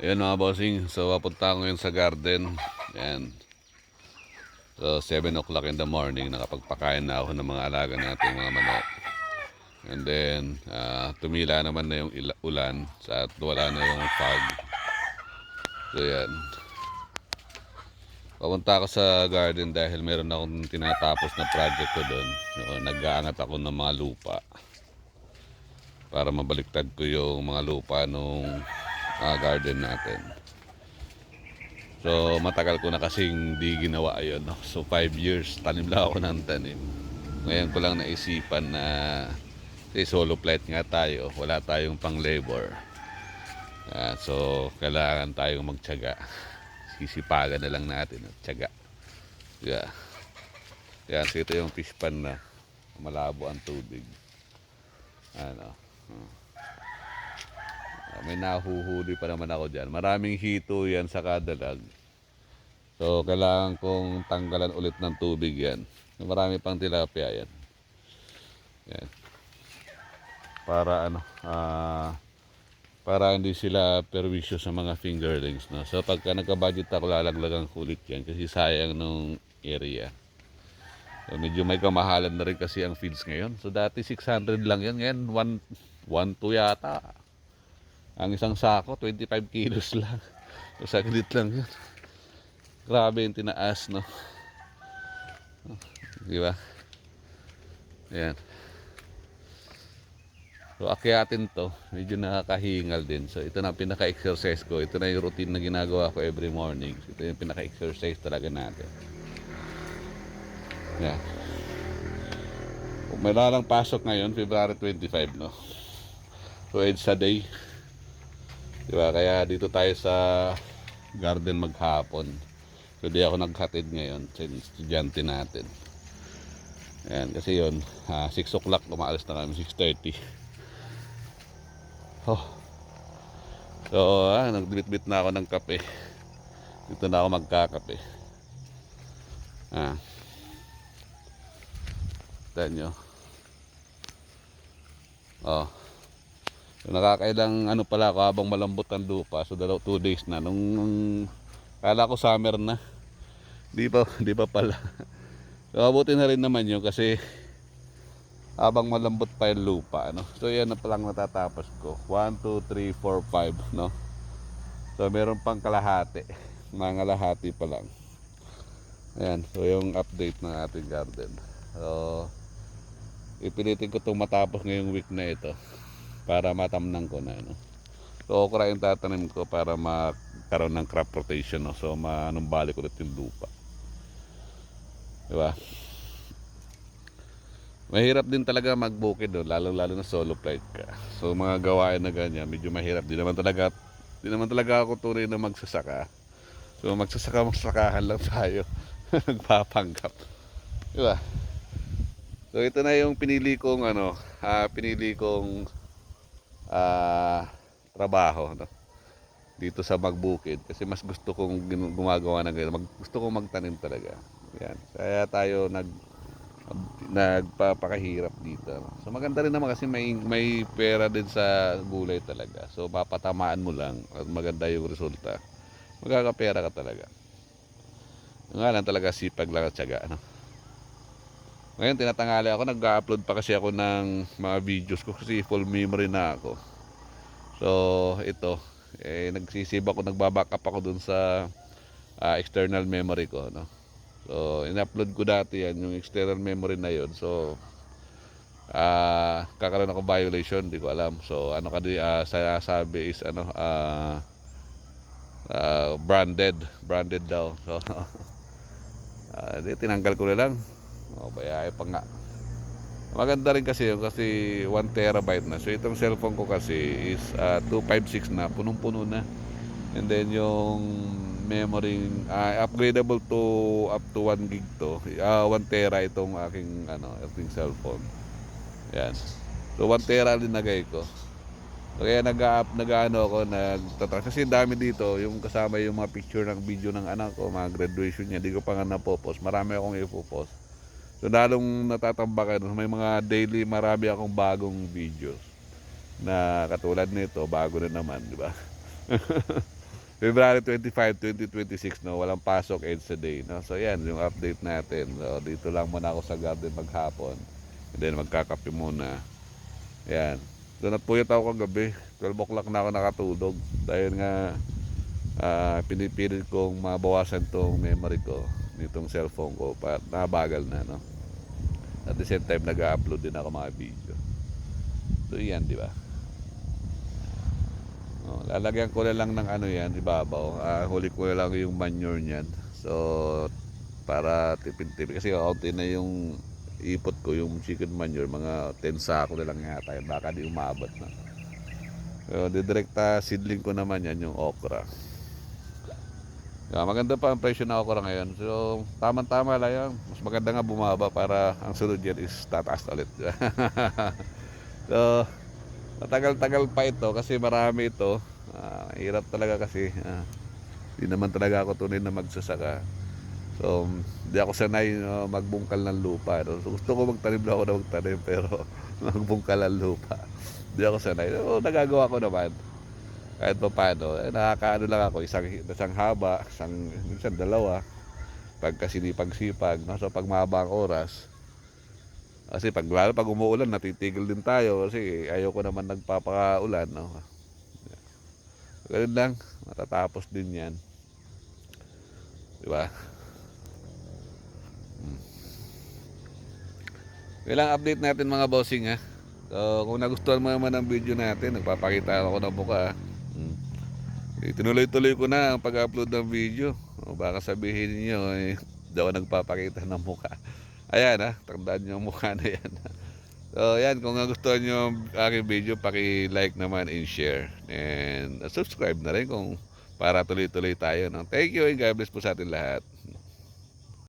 Ayan mga bossing, so papunta ko ngayon sa garden. Ayan. So 7 o'clock in the morning, nakapagpakain na ako ng mga alaga nating mga manok. And then, tumila naman na yung ulan at wala na yung fog. So yan. Papunta ako sa garden dahil meron akong tinatapos na project ko doon. So, nag-aangat ako ng mga lupa para mabaliktad ko yung mga lupa nung garden natin. So matagal ko na kasing di ginawa yun, no? So 5 years tanim lang ako ng tanim. Ngayon ko lang naisipan na solo flight nga tayo, wala tayong pang labor. So kailangan tayong magtiyaga. Sisipagan na lang natin at tiyaga. Yeah. Yan, so ito yung fish pan na malabo ang tubig. Ano, may nahuhuli pa naman ako dyan. Maraming hito yan sa kadalag. So kailangan kong tanggalan ulit ng tubig yan. Marami pang tilapia yan. Yan. Para ano, para hindi sila perwisyo sa mga fingerlings, no? So pagka nagka-budget ako, lalaglagan ko ulit yan kasi sayang nung area. So medyo may kamahalan na rin kasi ang feeds ngayon. So dati 600 lang yan, ngayon 1.2 yata. Ang isang sako 25 kilos lang. So saglit lang yun. Grabe yung tinaas, no? Di ba? Ayan. So akyatin to, medyo nakakahingal din. So ito na ang pinaka-exercise ko. Ito na yung routine na ginagawa ko every morning. Ito yung pinaka-exercise talaga natin. Yan. May lalang pasok ngayon, February 25, no? So EDSA day. Diba? Kaya dito tayo sa garden maghapon. So di ako naghatid ngayon sa estudyante natin. Ayan, kasi yun, 6 o'clock umaalis na kami, 6:30. Oh. So, nagbitbit na ako ng kape. Dito na ako magkakape. Tignan nyo. Oh. So, nakakailang ano pala ako habang malambot ang lupa. So, 2 days na. Nung kala ko summer na. Di pa pala. So, abutin na rin naman yun kasi habang malambot pa yung lupa, no? So yan na palang natatapos ko. 1, 2, 3, 4, 5, no? So meron pang kalahati. Mga kalahati pa lang. Ayan, so yung update ng ating garden. So ipilitin ko itong matapos ngayong week na ito para matamnan ko na, no? So okra yung tatanim ko para magkaroon ng crop rotation, no? So manumbalik ulit yung lupa. Diba? Mahirap din talaga magbukid, no? Lalo na solo flight ka. So mga gawain na ganyan, medyo mahirap. Di naman talaga ako tunay na magsasaka. So magsasakahan lang tayo. Nagpapanggap. Di ba? So ito na yung pinili kong trabaho, no? Dito sa magbukid kasi mas gusto kong gumagawa ng ganyan. Gusto kong magtanim talaga. Yan. Kaya tayo nagpapakahirap dito. So maganda rin naman kasi may pera din sa gulay talaga. So papatamaan mo lang at maganda yung resulta. Magkakapera ka talaga. Nga lang talaga sipag lang at tiyaga, ano? Ngayon tinatangali ako, nag-upload pa kasi ako ng mga videos ko kasi full memory na ako. So ito, nagsisave ako, nagbabackup ako dun sa external memory ko, no? So in-upload ko dati yan, yung external memory na yon. So kakaroon ako violation, di ko alam. So ano sabi is branded daw. So di tinanggal ko na lang. Bayae pa nga. Maganda rin kasi yun kasi 1 terabyte na. So itong cellphone ko kasi is 256 na, punong-puno na. And then yung memory upgradable to up to 1 gig to. 1 tera itong aking cellphone. Yan. So 1 tera linagay ko. Kaya kasi dami dito, yung kasama yung mga picture ng video ng anak ko, mga graduation niya, di ko pa nga napopost. Marami akong ipopost. So lalong natatambakan, may mga daily, marami akong bagong videos na katulad nito, bago na naman, di ba? February 25, 2026, no, walang pasok EDSA Day, no. So yan yung update natin. So, dito lang muna ako sa garden maghapon. And then magkakape muna. Yan. So napuyat ako kagabi. 12 o'clock na ako nakatulog. Dahil nga pinipilit kong mabawasan tong memory ko nitong cellphone ko. Nabagal na, no. At the same time nag-upload din ako mga video. So yan, di ba? Oh, lalagyan ko na lang ng ano yan, ibabaw. Huli ko na lang yung manure niyan. So, para tipid-tipid. Kasi kaunti na yung ipot ko, yung chicken manure. Mga 10 sako na lang yata. Baka di umabot na. So, didirekta seedling ko naman yan, yung okra. Maganda pa ang presyo ng okra ngayon. So, tama-tama lang yan. Mas maganda nga bumaba para ang sunod yan is tataas ulit. So, matagal-tagal pa ito kasi marami ito. Hirap talaga kasi hindi naman talaga ako tunay na magsasaka. So hindi ako sanay magbungkal ng lupa, no? So, gusto ko magtanim na ako na magtanim pero magbungkal ng lupa hindi ako sanay. So, nagagawa ko naman kahit pa paano. Nakakaano lang ako, isang haba, minsan dalawa pagkasinipag-sipag, no? So pag mahaba ang oras, kasi pag umuulan natitigil din tayo kasi ayoko naman nagpapaulan, no? Ganun lang, matatapos din yan, di ba? Kailang update natin mga bossing, ha. So kung nagustuhan mo naman ang video natin, nagpapakita ako ng buka. Tinuloy-tuloy ko na ang pag-upload ng video. Baka sabihin niyo di ako nagpapakita ng mukha. Ayan, ha, tandaan niyo ang mukha na yan. So yan, kung nagustuhan niyo ang aking video, paki-like naman and share. And subscribe na rin kung para tuloy-tuloy tayo, no? Thank you and God bless po sa atin lahat.